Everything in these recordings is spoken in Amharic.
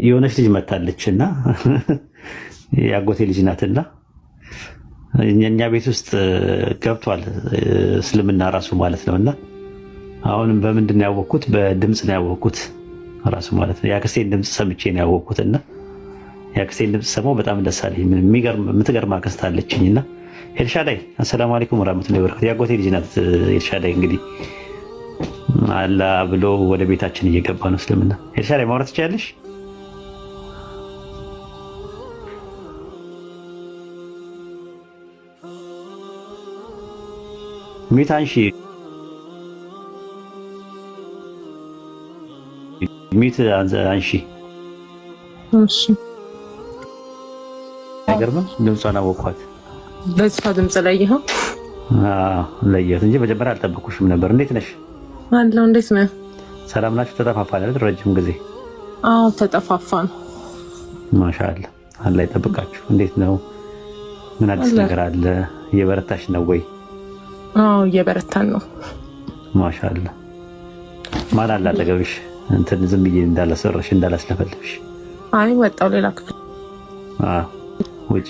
የሆነች ልጅ መታለችና ያጎቴ ልጅ ናትና እኛ ቤት ውስጥ ገብቷል እስልምና ራሱ ማለት ነውና አሁንም በምንድን ነው ያወቅኩት? በድምጽ ነው ያወቅኩት ራሱ ማለት ነው። የአክስቴን ድምጽ ሰምቼ ነው ያወቅኩትና የአክስቴን ድምጽ ሰማው በጣም ደስ አለኝ። የምትገርም አክስት አለችኝና ኤልሻዳይ አሰላሙ አለይኩም ወራህመቱላሂ ወበረካቱ። ያጎቴ ልጅ ናት ኤልሻዳይ። እንግዲህ አላ ብሎ ወደ ቤታችን እየገባ ነው እስልምና። ኤልሻዳይ ማውራት ትችያለሽ? ሚታንሺ ሚት አንሺ። እሺ አይገርምም? ድምጿን አወኳት። በሷ ድምጽ ላይ ይኸው ለየት እንጂ መጀመሪያ አልጠበኩሽም ነበር። እንዴት ነሽ? አለሁ። እንዴት ነህ? ሰላም ናችሁ? ተጠፋፋን አይደል? ረጅም ጊዜ። አዎ ተጠፋፋን። ማሻአላ አላህ ይጠብቃችሁ። እንዴት ነው? ምን አዲስ ነገር አለ? እየበረታሽ ነው ወይ? አዎ እየበረታን ነው። ማሻአላ ማን አለ አጠገብሽ? እንትን ዝም ብዬ እንዳላሰረሽ እንዳላስለፈልፍሽ። አይ ወጣው ሌላ ክፍል። ውጪ።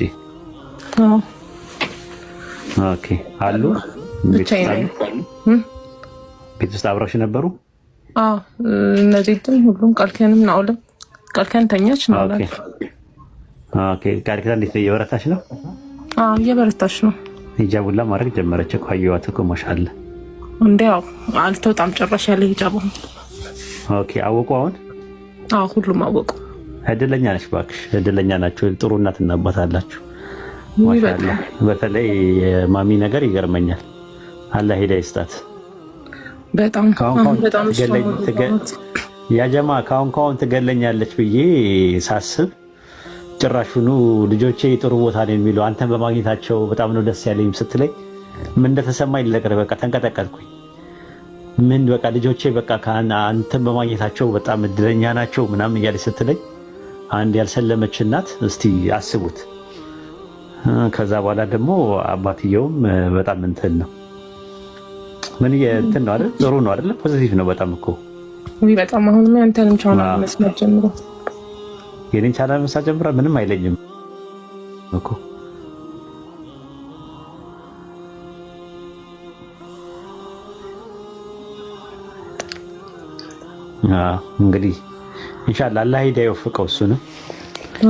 ኦኬ አሉ ቤት ውስጥ አብረውሽ ነበሩ? እነዚህ ሁሉም ቃልከንም ናውልም ቃልከን ተኛች ነው። ኦኬ ቃልከን እንዴት ነው? እየበረታሽ ነው? እየበረታሽ ነው። ሂጃቡላ ማድረግ ጀመረች እኮ አየኋት እኮ ማሻአላ። እንዴው አልተወጣም ጭራሽ ያለ ሂጃቡ። ኦኬ አወቁ አሁን? ሁሉም አወቁ። እድለኛ ነሽ እባክሽ፣ እድለኛ ናችሁ። ጥሩ እናትና አባት አላችሁ ማሻአላ። በተለይ ማሚ ነገር ይገርመኛል። አላህ ሂዳ ይስጣት። በጣም ያጀማ ካሁን ትገለኛለች ብዬ ሳስብ ጭራሹኑ ልጆቼ ጥሩ ቦታ ነው የሚለው አንተን በማግኘታቸው በጣም ነው ደስ ያለኝ ስትለኝ ምን እንደተሰማኝ ልነግርህ። በቃ ተንቀጠቀጥኩኝ። ምን በቃ ልጆቼ በቃ አንተን በማግኘታቸው በጣም እድለኛ ናቸው ምናምን እያለች ስትለኝ አንድ ያልሰለመች እናት እስቲ አስቡት። ከዛ በኋላ ደግሞ አባትየውም በጣም እንትን ነው ምን እንትን ነው አይደል? ጥሩ ነው አይደል? ፖዚቲቭ ነው በጣም እኮ ወይ በጣም አሁን አንተንም ቻናል መስማት ጀምሮ የኔን ቻናል መስማት ጀምራ ምንም አይለኝም እኮ እንግዲህ ኢንሻአላህ አላህ ሂዳ ይወፍቀው እሱንም።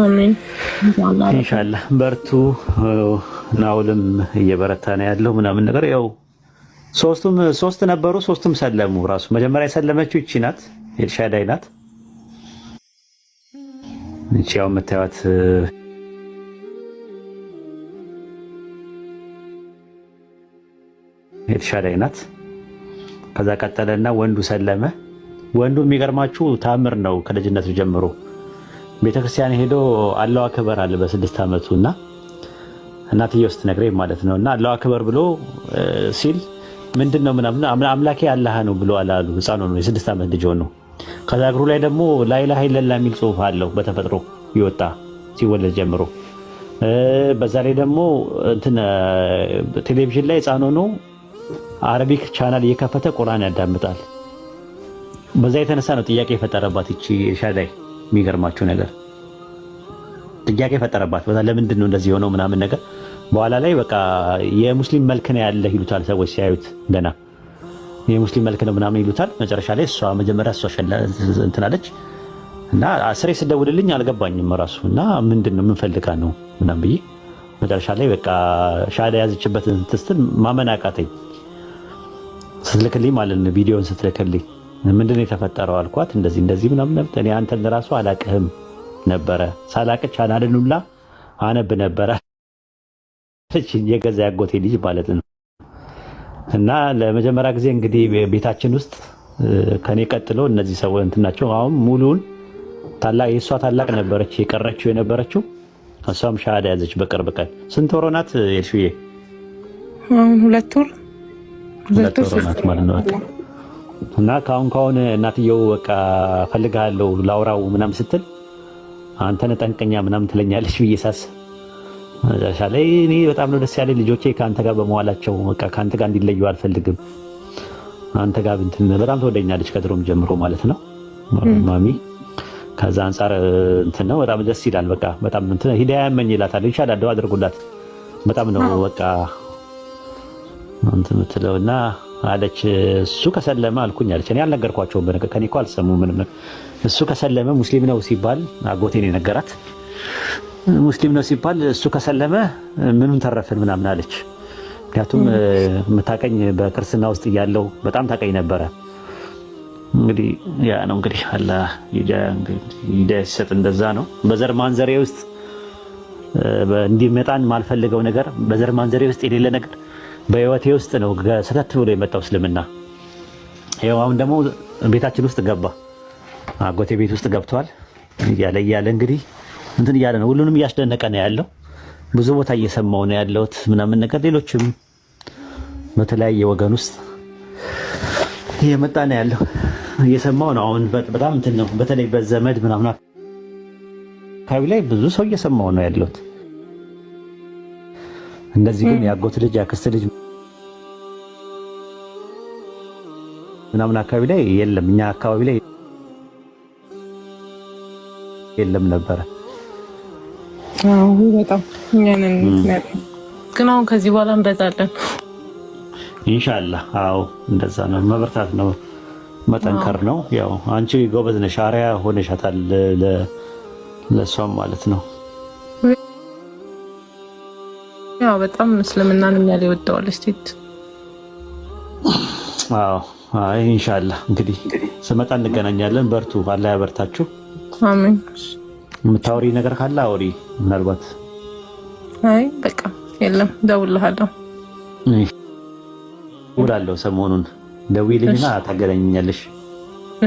አሜን ኢንሻአላህ። በርቱ። ናውልም እየበረታ ነው ያለው ምናምን ነገር ያው ሶስት ነበሩ፣ ሶስቱም ሰለሙ። ራሱ መጀመሪያ የሰለመችው እቺ ናት፣ ኤልሻዳይ ናት። እቺ ያው የምታዩት ኤልሻዳይ ናት። ከዛ ቀጠለና ወንዱ ሰለመ። ወንዱ የሚገርማችሁ ታምር ነው። ከልጅነቱ ጀምሮ ቤተክርስቲያን ሄዶ አላሁ አክበር አለ በ6 ዓመቱና እናትየው ስትነግረኝ ማለት ነውና አላሁ አክበር ብሎ ሲል ምንድነው ምናምን አምላኬ አላህ ነው ብሎ አላሉ። ህፃኑ ነው የ6 ዓመት ልጅ ነው። ከዛ እግሩ ላይ ደግሞ ላኢላሃ ኢለላህ የሚል ጽሑፍ አለው በተፈጥሮ ይወጣ ሲወለድ ጀምሮ። በዛ ላይ ደግሞ እንትን ቴሌቪዥን ላይ ህፃኑ ነው አረቢክ ቻናል እየከፈተ ቁርአን ያዳምጣል። በዛ የተነሳ ነው ጥያቄ የፈጠረባት እቺ ኤልሻዳይ። የሚገርማችሁ ነገር ጥያቄ የፈጠረባት በዛ ለምንድን ነው እንደዚህ ሆነው ምናምን ነገር። በኋላ ላይ በቃ የሙስሊም መልክ ነው ያለ ይሉታል ሰዎች ሲያዩት፣ ገና የሙስሊም መልክ ነው ምናምን ይሉታል። መጨረሻ ላይ እሷ መጀመሪያ እሷ እንትን አለች እና አስሬ ስደውልልኝ አልገባኝም ራሱ እና ምንድን ነው ምን ፈልጋ ነው ምናምን ብዬ መጨረሻ ላይ በቃ ሻዳ ያዘችበትን ስትል ማመን አቃተኝ። ስትልክልኝ ማለት ነው ቪዲዮን ስትልክልኝ ምንድነው የተፈጠረው አልኳት። እንደዚህ ምናምን ነበር። እኔ አንተን ራሱ አላቅህም ነበረ ሳላቅ ቻናልን ሁላ አነብ ነበረ የገዛ ያጎቴ ልጅ ማለት ነው። እና ለመጀመሪያ ጊዜ እንግዲህ ቤታችን ውስጥ ከኔ ቀጥሎ እነዚህ ሰዎች እንትናቸው አሁን ሙሉን የእሷ ታላቅ ነበረች የቀረችው የነበረችው እሷም ሻሃዳ ያዘች በቅርብ ቀን። ስንት ወር ናት ኤልሹዬ? 2 ወር 2 ወር ናት ማለት ነው። እና ካሁን እናትየው በቃ ፈልጋለሁ ላውራው ምናምን ስትል አንተን ጠንቀኛ ምናምን ትለኛለች ብዬ ሳስብ መጨረሻ ላይ እኔ በጣም ነው ደስ ያለኝ ልጆቼ ከአንተ ጋር በመዋላቸው። በቃ ከአንተ ጋር እንዲለዩ አልፈልግም። አንተ ጋር እንትን በጣም ትወደኛለች ከድሮም ጀምሮ ማለት ነው ማሚ። ከዛ አንፃር እንትን ነው በጣም ደስ ይላል። በቃ በጣም እንትን ሂዳያ ያመኝ ይላታል። ኢንሻአላህ ዱአ አድርጉላት። በጣም ነው በቃ እንትን ምትለውና አለች። እሱ ከሰለመ አልኩኝ አለች። እኔ አልነገርኳቸውም ከኔ እኮ አልሰሙም ምንም ነገር። እሱ ከሰለመ ሙስሊም ነው ሲባል አጎቴን የነገራት ሙስሊም ነው ሲባል እሱ ከሰለመ ምኑን ተረፈን ምናምን አለች። ምክንያቱም የምታቀኝ በክርስትና ውስጥ እያለው በጣም ታቀኝ ነበረ። እንግዲህ ያ ነው እንግዲህ አላህ ሂዳያ ሲሰጥ እንደዛ ነው። በዘር ማንዘሬ ውስጥ እንዲመጣን ማልፈልገው ነገር በዘር ማንዘሬ ውስጥ የሌለ ነገር በህይወቴ ውስጥ ነው ሰተት ብሎ የመጣው እስልምና። ይኸው አሁን ደግሞ ቤታችን ውስጥ ገባ፣ አጎቴ ቤት ውስጥ ገብቷል። እያለ እንግዲህ እንትን እያለ ነው፣ ሁሉንም እያስደነቀ ነው ያለው። ብዙ ቦታ እየሰማው ነው ያለውት ምናምን ነገር፣ ሌሎችም በተለያየ ወገን ውስጥ እየመጣ ነው ያለው፣ እየሰማው ነው። አሁን በጣም እንትን ነው፣ በተለይ በዘመድ ምናምን አካባቢ ላይ ብዙ ሰው እየሰማው ነው ያለውት። እንደዚህ ግን ያጎት ልጅ ያክስት ልጅ ምናምን አካባቢ ላይ የለም፣ እኛ አካባቢ ላይ የለም ነበረ። አዎ በጣም እኛንን ግን አሁን ከዚህ በኋላ እንበዛለን ኢንሻአላህ። አዎ እንደዛ ነው፣ መበርታት ነው፣ መጠንከር ነው። ያው አንቺ ጎበዝ ነሽ፣ አሪያ ሆነሻታል ለሷም ማለት ነው። ያው በጣም እስልምናን እኛል ይወደዋል። እስቲት አዎ አይ ኢንሻአላህ እንግዲህ ስመጣ እንገናኛለን። በርቱ፣ አላህ ያበርታችሁ። አሜን። የምታወሪ ነገር ካለ አውሪ። ምናልባት አይ በቃ የለም፣ ደውልልሃለሁ። እውላለሁ ሰሞኑን ደውይልኝና ታገናኛለሽ።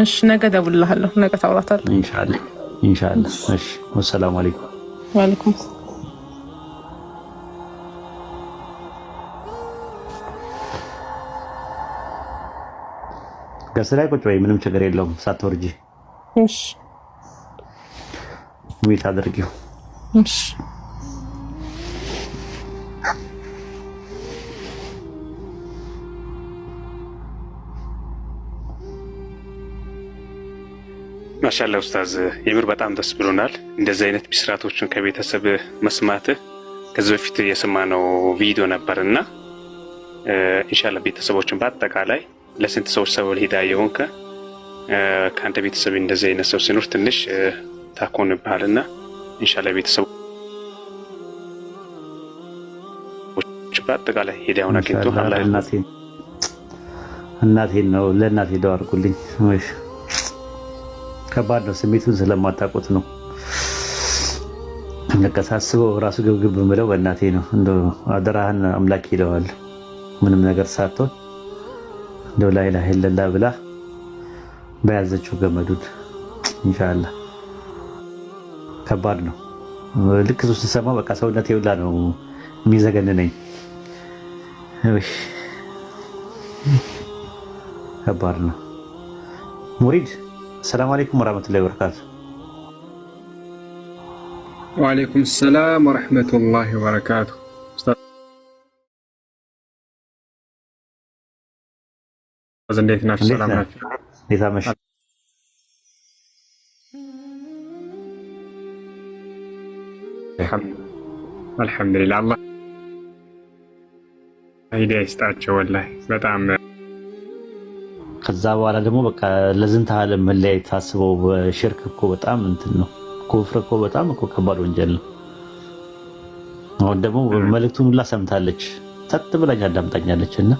እሺ ነገ ደውልልሃለሁ፣ ነገ ታውራታለህ ኢንሻአላህ። እሺ ወሰላሙ አለይኩም። ወአለይኩም ገስ ላይ ቁጭ በይ፣ ምንም ችግር የለውም ሳትወርጂ። እሺ ሙይት አድርጊው። እሺ ማሻአላህ ኡስታዝ፣ የምር በጣም ደስ ብሎናል። እንደዚህ አይነት ብስራቶችን ከቤተሰብ መስማት ከዚህ በፊት የሰማነው ቪዲዮ ነበርና ኢንሻአላህ ቤተሰቦችን በአጠቃላይ ለስንት ሰዎች ሰበብ ሂዳያ የሆንከ ከአንተ ቤተሰብ እንደዚህ አይነት ሰው ሲኖር ትንሽ ታኮንብሃልና ኢንሻአላህ ቤተሰቦች በአጠቃላይ ሂዳያውን አግኝቶ አላህ እናቴን ነው ለእናቴ ዱአ አድርጉልኝ። እሺ ከባድ ነው፣ ስሜቱን ስለማታውቁት ነው። ለከሳስበው ራሱ ግብግብ ብለው በእናቴ ነው። እንደው አደራህን አምላክ ይለዋል ምንም ነገር ሳትሆን እንደው ላ ኢላሀ ኢለላህ ብላ በያዘችው ገመዱን ኢንሻአላህ። ከባድ ነው። ልክ እሱ ስትሰማ በቃ ሰውነቴ ሁላ ነው የሚዘገንነኝ። እሺ ከባድ ነው። ሙሪድ ሰላም አለይኩም ወራህመቱላሂ ወበረካቱ። ወአለይኩም ሰላም ወራህመቱላሂ ወበረካቱ። ኡስታዝ እንዴት ናችሁ? ሰላም ናችሁ? እንዴት አመሽ? አልሐምዱሊላህ። አላህ ሂዳያ ይስጣቸው። ወላሂ በጣም ከዛ በኋላ ደግሞ በቃ ለዝንተ ዓለም መለያየት ታስበው ሽርክ እኮ በጣም እንትን ነው። ኩፍር እኮ በጣም እኮ ከባድ ወንጀል ነው። አሁን ደግሞ መልእክቱን ሁላ ሰምታለች፣ ጸጥ ብላኝ አዳምጣኛለች እና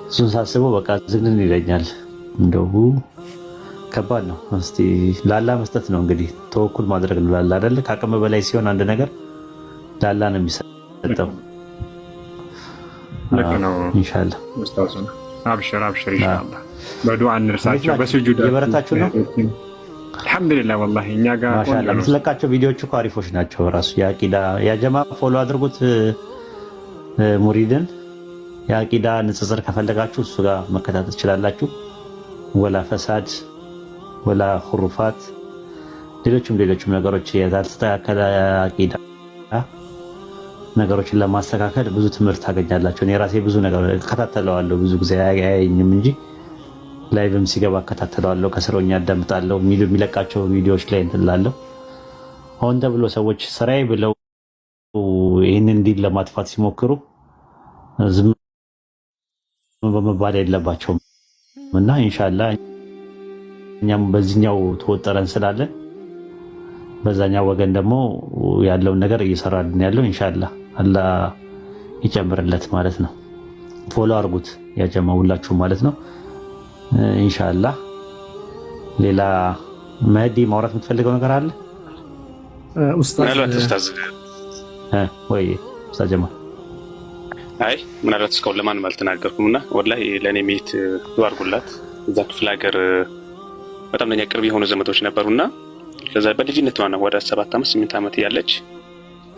እሱን ሳስበው በቃ ዝግንን ይለኛል። እንደው ከባድ ነው። እስቲ ላላ መስጠት ነው እንግዲህ፣ ተወኩል ማድረግ ነው ላላ አይደል? ከአቅም በላይ ሲሆን አንድ ነገር ላላ ነው የሚሰጠው። ልክ ነው ኢንሻአላህ። ኡስታዝ አብሽር ኢንሻአላህ። በዱዓ እንርሳቸው። በስጁድ የበረታችሁ ነው። አልሐምዱሊላህ ወላሂ እኛ ጋር ማሻአላህ የምትለቃቸው ቪዲዮዎች እኮ አሪፎች ናቸው። ራሱ የአቂዳ ያጀማ ፎሎ አድርጉት ሙሪድን። የአቂዳ ንጽጽር ከፈለጋችሁ እሱ ጋር መከታተል ትችላላችሁ። ወላ ፈሳድ ወላ ሁሩፋት ሌሎችም ነገሮች ያልተስተካከለ አቂዳ ነገሮችን ለማስተካከል ብዙ ትምህርት ታገኛላችሁ። እኔ ራሴ ብዙ ነገር እከታተለዋለሁ፣ ብዙ ጊዜ አያየኝም እንጂ ላይቭም ሲገባ እከታተለዋለሁ፣ ከስሮኛ አዳምጣለሁ፣ የሚለቃቸው ቪዲዮዎች ላይ እንትን እላለሁ። ሆን ተብሎ ሰዎች ስራዬ ብለው ይህንን ዲን ለማጥፋት ሲሞክሩ ዝም በመባል የለባቸውም እና ኢንሻአላህ እኛም በዚህኛው ተወጠረን ስላለን በዛኛው ወገን ደግሞ ያለውን ነገር እየሰራልን ያለው ኢንሻአላህ አላህ ይጨምርለት ማለት ነው። ፎሎ አድርጉት ያጀማው ሁላችሁ ማለት ነው ኢንሻአላህ። ሌላ መህዲ ማውራት የምትፈልገው ነገር አለ? ኡስታዝ ወይ ኡስታዝ ጀማል? አይ ምናልባት እስካሁን ለማንም አልተናገርኩምና ወላሂ ለእኔ ቤት ዱዓ አድርጉላት። እዛ ክፍለ ሀገር በጣም ለኛ ቅርብ የሆኑ ዘመዶች ነበሩና ከዛ በልጅነቷ ነው ወደ 7 ዓመት 8 ዓመት ያለች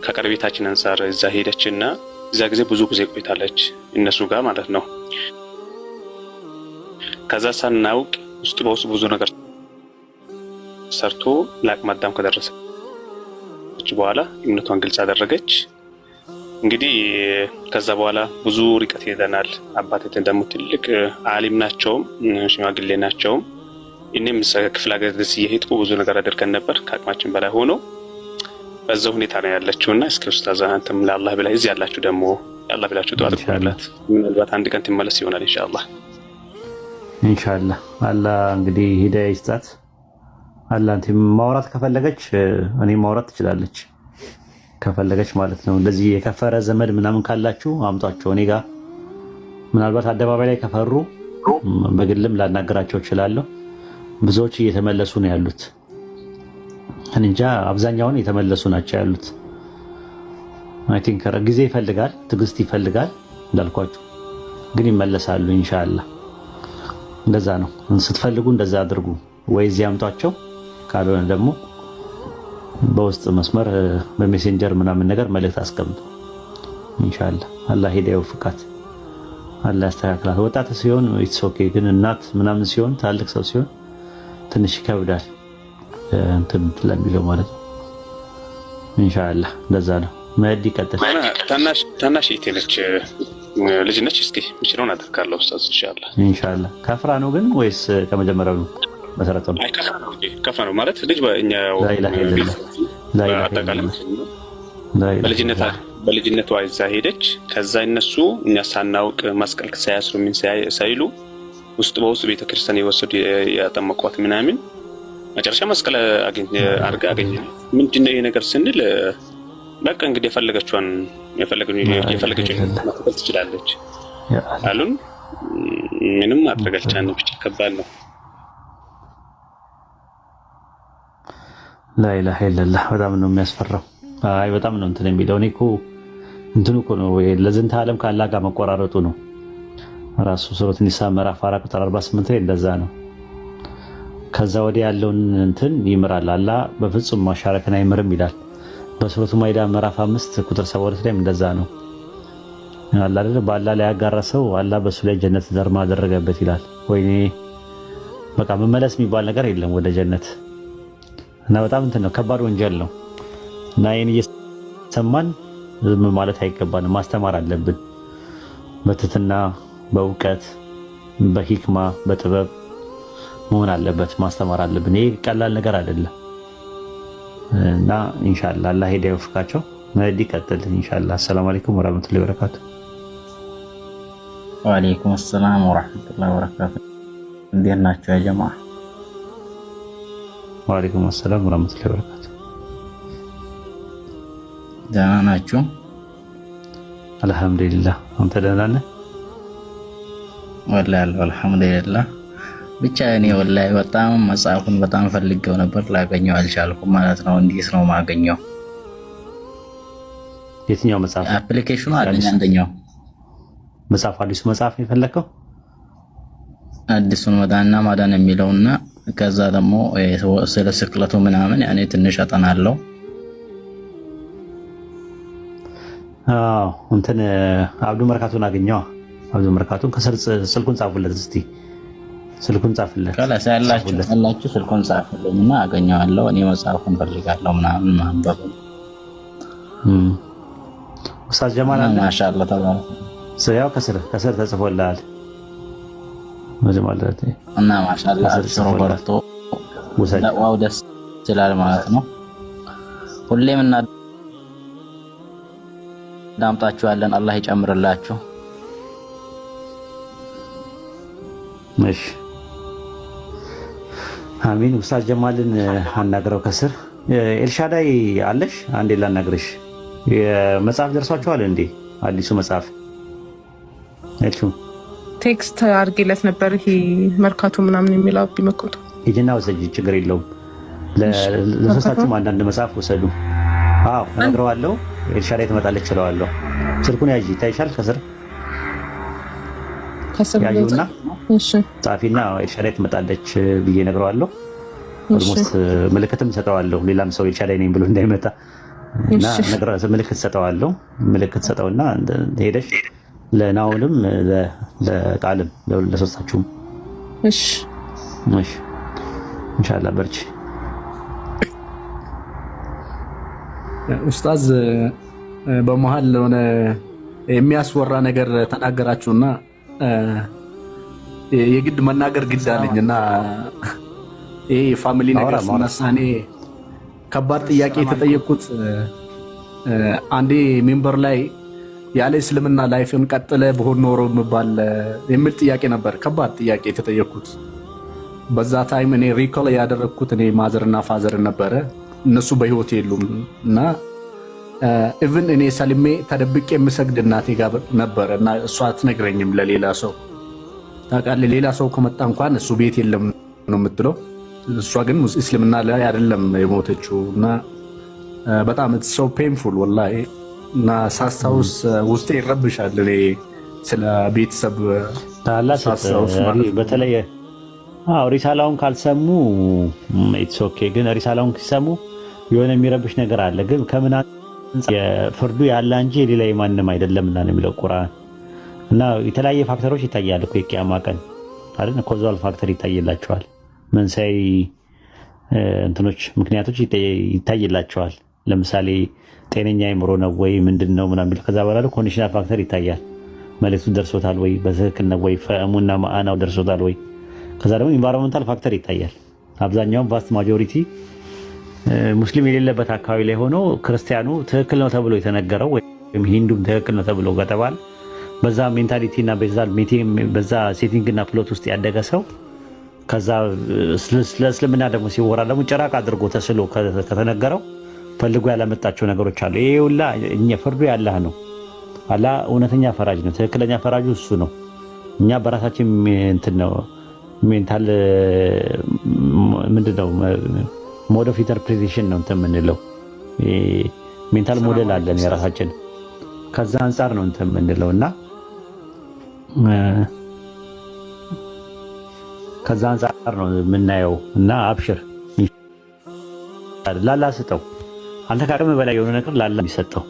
ከቀረቤታችን አንፃር እዛ ሄደችና እዛ ጊዜ ብዙ ጊዜ ቆይታለች እነሱ ጋር ማለት ነው። ከዛ ሳናውቅ ውስጥ በውስጥ ብዙ ነገር ሰርቶ ለአቅመ አዳም ከደረሰች በኋላ እምነቷን ግልጽ አደረገች። እንግዲህ ከዛ በኋላ ብዙ ርቀት ሄደናል። አባቴ ደግሞ ትልቅ ዓሊም ናቸው፣ ሽማግሌ ናቸው። እኔም ክፍለ ሀገር ድረስ እየሄድኩ ብዙ ነገር አደርገን ነበር ከአቅማችን በላይ ሆኖ በዛው ሁኔታ ነው ያለችውና እስኪ ኡስታዝ አንተም ለአላህ ብላ እዚህ ያላችሁ ደግሞ ያላህ ብላችሁ ዱዓ አድርጉላት። ምናልባት አንድ ቀን ትመለስ ይሆናል ኢንሻአላህ። ኢንሻአላህ አላህ እንግዲህ ሂዳያ ይስጣት። አላህ አንተ ማውራት ከፈለገች እኔ ማውራት ትችላለች ከፈለገች ማለት ነው። እንደዚህ የከፈረ ዘመድ ምናምን ካላችሁ አምጧቸው እኔ ጋር። ምናልባት አደባባይ ላይ ከፈሩ በግልም ላናገራቸው እችላለሁ። ብዙዎች እየተመለሱ ነው ያሉት። እንጃ አብዛኛውን የተመለሱ ናቸው ያሉት። አይ ቲንክ ጊዜ ይፈልጋል፣ ትግስት ይፈልጋል እንዳልኳችሁ፣ ግን ይመለሳሉ ኢንሻአላህ። እንደዛ ነው። ስትፈልጉ እንደዛ አድርጉ። ወይ እዚህ አምጧቸው፣ ካልሆነ ደግሞ በውስጥ መስመር በሜሴንጀር ምናምን ነገር መልእክት አስቀምጡ ኢንሻአላህ። አላህ ሂዳያው ፍቃት አላህ ያስተካክላል። ወጣት ሲሆን ኢትስ ኦኬ፣ ግን እናት ምናምን ሲሆን ታልቅ ሰው ሲሆን ትንሽ ይከብዳል እንትን ለሚለው ማለት ነው ኢንሻአላህ። እንደዛ ነው። መህዲ ቀጥል። ታናሽ እህቴ ነች፣ ልጅ ነች። እስኪ ምችለውን አደርጋለሁ ኡስታዝ ኢንሻአላህ። ከፍራ ነው ግን ወይስ ከመጀመሪያው ነው? መሰረቱ ነው። አይ ከፍራ ነው ማለት ልጅ በእኛው በልጅነቷ እዛ ሄደች። ከዛ እነሱ እኛ ሳናውቅ መስቀል ሳያስሩ ምን ሳይሉ ውስጥ በውስጥ ቤተክርስቲያን የወሰዱ ያጠመቋት ምናምን መጨረሻ መስቀል አገኘ። ምንድነው ይሄ ነገር ስንል በቃ እንግዲህ የፈለገችውን መከተል ትችላለች አሉን። ምንም ማድረግ አልቻልንም። ብቻ ከባድ ነው። ላኢላሀ ኢለላህ በጣም ነው የሚያስፈራው። አይ በጣም ነው እንትን የሚለው። እኔ እኮ እንትኑ እኮ ነው ለዝንተ ዓለም ከአላህ ጋር መቆራረጡ ነው ራሱ። ሱረቱ ኒሳ ምዕራፍ 4 ቁጥር 48 ላይ እንደዛ ነው። ከዛ ወዲያ ያለውን እንትን ይምራል አላህ፣ በፍጹም ማሻረክን አይምርም ይላል። በሱረቱ ማይዳ ምዕራፍ 5 ቁጥር 72 ላይ እንደዛ ነው። አላህ አይደል በአላህ ላይ ያጋራሰው አላህ በሱ ላይ ጀነት ዘርማ አደረገበት ይላል። ወይኔ በቃ መመለስ የሚባል ነገር የለም ወደ ጀነት እና በጣም እንትን ነው፣ ከባድ ወንጀል ነው። እና ይሄን እየሰማን ዝም ማለት አይገባንም፣ ማስተማር አለብን። በትትና በእውቀት በሂክማ በጥበብ መሆን አለበት፣ ማስተማር አለብን። ይሄ ቀላል ነገር አይደለም። እና ኢንሻአላህ አላህ ሂዳያ ይወፍቃቸው። መህዲ ቀጥል ኢንሻአላህ። አሰላሙ አለይኩም ወራህመቱላሂ ወበረካቱ። ወአለይኩም ሰላም ወራህመቱላሂ ወበረካቱ። እንዴት ናችሁ ያ ጀማዓ? ወአለይኩም ሰላም ወራህመቱላሂ ወበረካቱ። ደህና ናችሁ? አልሐምዱሊላህ። አንተ ደህና ነህ? ወላሂ አልሐምዱሊላህ። ብቻ እኔ ወላሂ በጣም መጽሐፉን በጣም ፈልጌው ነበር፣ ላገኘው አልቻልኩም ማለት ነው። እንዴት ነው ማገኘው? የትኛው መጽሐፍ? አፕሊኬሽኑ አለኝ አንደኛው መጽሐፍ። አዲሱ መጽሐፍ የፈለከው? አዲሱን መዳንና ማዳን የሚለውና ከዛ ደግሞ ስለ ስቅለቱ ምናምን ያኔ ትንሽ አጠናለሁ። አዎ እንትን አብዱ መርካቶን አገኘው። አብዱ መርካቶን ስልኩን ጻፉለት እስቲ፣ ስልኩን ጻፍለት። ከላስ ያላችሁ ስልኩን ጻፉልኝና አገኘዋለሁ። እኔ መጽሐፉን ፈልጋለሁ ምናምን ማንበብ። ኡስታዝ ጀማል አለ ማሻአላህ ተባረከ። ያው ከስር ተጽፎልሃል። ማለት እና ማሻአላህ አብሽሩ በርቱ። ዋው ደስ ይላል ማለት ነው። ሁሌም እናዳምጣችኋለን። አላህ ይጨምርላችሁ። እሺ አሚን። ኡስታዝ ጀማልን አናግረው ከስር ኤልሻዳይ አለሽ? አንዴ ላናግርሽ። የመጽሐፍ ደርሷችኋል እንዴ? አዲሱ መጽሐፍ እልሹ ቴክስት አድርጌለት ነበር። ይሄ መርካቶ ምናምን የሚለው ቢመክቱ ሂጂና ወሰጂ፣ ችግር የለውም። ለሶስታችሁም አንዳንድ መጽሐፍ ወሰዱ። አዎ እነግረዋለሁ። ኤልሻዳይ ትመጣለች እለዋለሁ። ስልኩን ያዢ፣ ይታይሻል ከስር ያዩና ጻፊና ኤልሻዳይ ትመጣለች ብዬ እነግረዋለሁ። ኦልሞስት ምልክትም ሰጠዋለሁ። ሌላም ሰው ኤልሻዳይ ነኝ ብሎ እንዳይመጣ እና ምልክት ሰጠዋለሁ። ምልክት ሰጠውና ሄደሽ ለናውልም ለቃልም ለሶስታችሁም እሺ እሺ ኢንሻአላህ በርቺ። ኡስታዝ በመሃል ሆነ የሚያስወራ ነገር ተናገራችሁና የግድ መናገር ግድ አለኝና ይሄ ፋሚሊ ነገር ስናሳኔ ከባድ ጥያቄ የተጠየቅኩት አንዴ ሜምበር ላይ ያለ እስልምና ላይፍን ቀጥለ በሆነ ኖሮ የሚል ጥያቄ ነበር። ከባድ ጥያቄ የተጠየቅኩት በዛ ታይም እኔ ሪኮል ያደረግኩት እኔ ማዘርና ፋዘር ነበረ። እነሱ በህይወት የሉም እና ኢቭን እኔ ሰልሜ ተደብቄ የምሰግድ እናቴ ጋር ነበረ እና እሷ አትነግረኝም ለሌላ ሰው። ታውቃለህ፣ ሌላ ሰው ከመጣ እንኳን እሱ ቤት የለም ነው የምትለው። እሷ ግን እስልምና ላይ አይደለም የሞተችው እና በጣም ሶ ፔንፉል ወላሂ። እና ሳስታውስ ውስጤ ይረብሻል። እኔ ስለ ቤተሰብ ሳስታውስ በተለይ ሪሳላውን ካልሰሙ ኢትስ ኦኬ፣ ግን ሪሳላውን ሲሰሙ የሆነ የሚረብሽ ነገር አለ። ግን ከምን የፍርዱ ያለ እንጂ የሌላ የማንም አይደለም እና ነው የሚለው ቁርአን። እና የተለያየ ፋክተሮች ይታያል እኮ የቂያማ ቀን አይደል? ኮዛል ፋክተር ይታይላቸዋል። መንሳይ እንትኖች ምክንያቶች ይታይላቸዋል። ለምሳሌ ጤነኛ አይምሮ ነው ወይ ምንድነው ምናምን። ከዛ በኋላ ኮንዲሽናል ፋክተር ይታያል። መልእክቱ ደርሶታል ወይ፣ በትክክል ነው ወይ፣ ፈሙና ማአናው ደርሶታል ወይ። ከዛ ደግሞ ኢንቫይሮንመንታል ፋክተር ይታያል። አብዛኛውን ቫስት ማጆሪቲ ሙስሊም የሌለበት አካባቢ ላይ ሆኖ ክርስቲያኑ ትክክል ነው ተብሎ የተነገረው ወይም ሂንዱም ትክክል ነው ተብሎ ከተባለ በዛ ሜንታሊቲና በዛ ሴቲንግና ፕሎት ውስጥ ያደገ ሰው ከዛ ለእስልምና ደግሞ ሲወራ ደግሞ ጭራቅ አድርጎ ተስሎ ከተነገረው ፈልጎ ያላመጣቸው ነገሮች አሉ። ይሄ ሁላ እኛ ፍርዱ ያላህ ነው። አላህ እውነተኛ ፈራጅ ነው። ትክክለኛ ፈራጁ እሱ ነው። እኛ በራሳችን እንትን ነው ሜንታል ምንድነው ሞድ ኦፍ ኢንተርፕሪቴሽን ነው እንትን የምንለው። ሜንታል ሞዴል አለን የራሳችን። ከዛ አንጻር ነው እንትን የምንለው እና ከዛ አንጻር ነው የምናየው። እና አብሽር ላላ ስጠው። አንተ ከአቅም በላይ የሆነ ነገር ላላ የሚሰጠው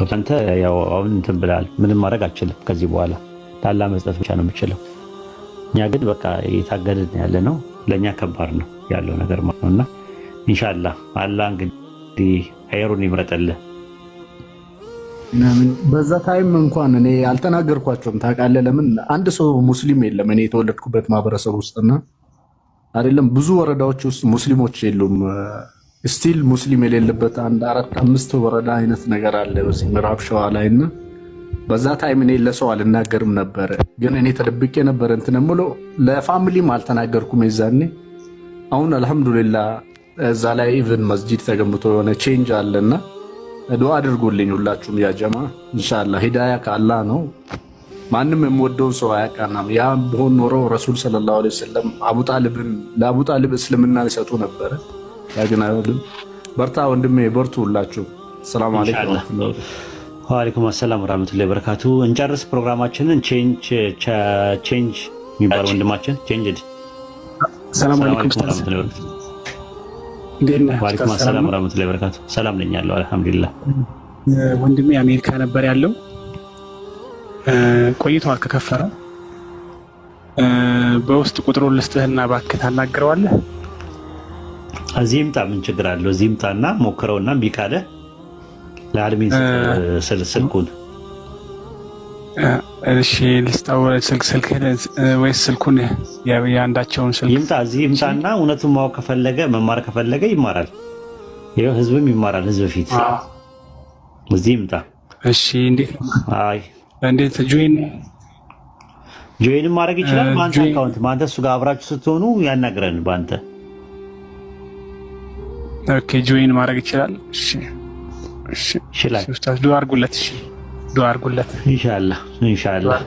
አንተ ያው አሁን እንትን ብለሃል። ምንም ማድረግ አልችልም ከዚህ በኋላ ላላ መስጠት ብቻ ነው የምችለው። እኛ ግን በቃ እየታገልን ያለ ነው። ለእኛ ከባድ ነው ያለው ነገር ማለት ነውና ኢንሻአላህ አላህ እንግዲህ ኸይሩን ይምረጥልህ። በዛ ታይም እንኳን እኔ አልተናገርኳቸውም። ታውቃለህ ለምን? አንድ ሰው ሙስሊም የለም እኔ የተወለድኩበት ማህበረሰብ ውስጥና አይደለም ብዙ ወረዳዎች ውስጥ ሙስሊሞች የሉም። ስቲል ሙስሊም የሌለበት አንድ 4-5 ወረዳ አይነት ነገር አለ በዚህ ምዕራብ ሸዋ ላይና በዛ ታይም እኔ ለሰው አልናገርም ነበር። ግን እኔ ተደብቄ ነበር እንትን የምለው ለፋሚሊም አልተናገርኩም የዛኔ። አሁን አልহামዱሊላህ እዛ ላይ ኢቭን መስጂድ ተገንብቶ የሆነ ቼንጅ አለና ዱዓ አድርጉልኝ ሁላችሁም ያ ጀማ። ኢንሻአላህ ሂዳያ ከአላህ ነው። ማንም የሚወደው ሰው አያቃናም። ያ በሆነ ኖሮ ረሱል ሰለላሁ ዐለይሂ ወሰለም ለአቡ ጣሊብ እስልምና ሊሰጡ ነበር። ያግና በርታ ወንድሜ፣ በርቱ ሁላችሁ። ሰላም አለይኩም። ወአለይኩም ሰላም ወራህመቱላሂ ወበረካቱ። እንጨርስ ፕሮግራማችንን። ቼንጅ የሚባል ወንድማችን ቼንጅ። ሰላም አለይኩም ወአለይኩም ሰላም ወራህመቱላሂ ወበረካቱ። ሰላም ነኝ ያለው አልሐምዱሊላህ። ወንድሜ አሜሪካ ነበር ያለው ቆይቷል ከከፈረ። በውስጥ ቁጥሩን ልስጥህና እባክህ ታናግረዋለህ። እዚህ ይምጣ፣ ምን ችግር አለው? እዚህ ይምጣና ሞክረውና እምቢ ካለ ለአድሚን ስልኩን እሺ ልስጣው ስልክ ወይስ ስልኩን የአንዳቸውን ስልክ ይምጣ እዚህ ይምጣና እውነቱን ማወቅ ከፈለገ መማር ከፈለገ ይማራል። ይኸው ህዝብም ይማራል ህዝብ ፊት እዚህ ይምጣ። እሺ እንዴት ጆይን ማድረግ ይችላል? በአንተ አካውንት በአንተ እሱ ጋር አብራችሁ ስትሆኑ ያናግረን በአንተ። ኦኬ ጆይን ማድረግ ይችላል። እሺ ይችላል። ኡስታዝ ዱአ አድርጉለት። እሺ ዱአ አድርጉለት። ኢንሻአላህ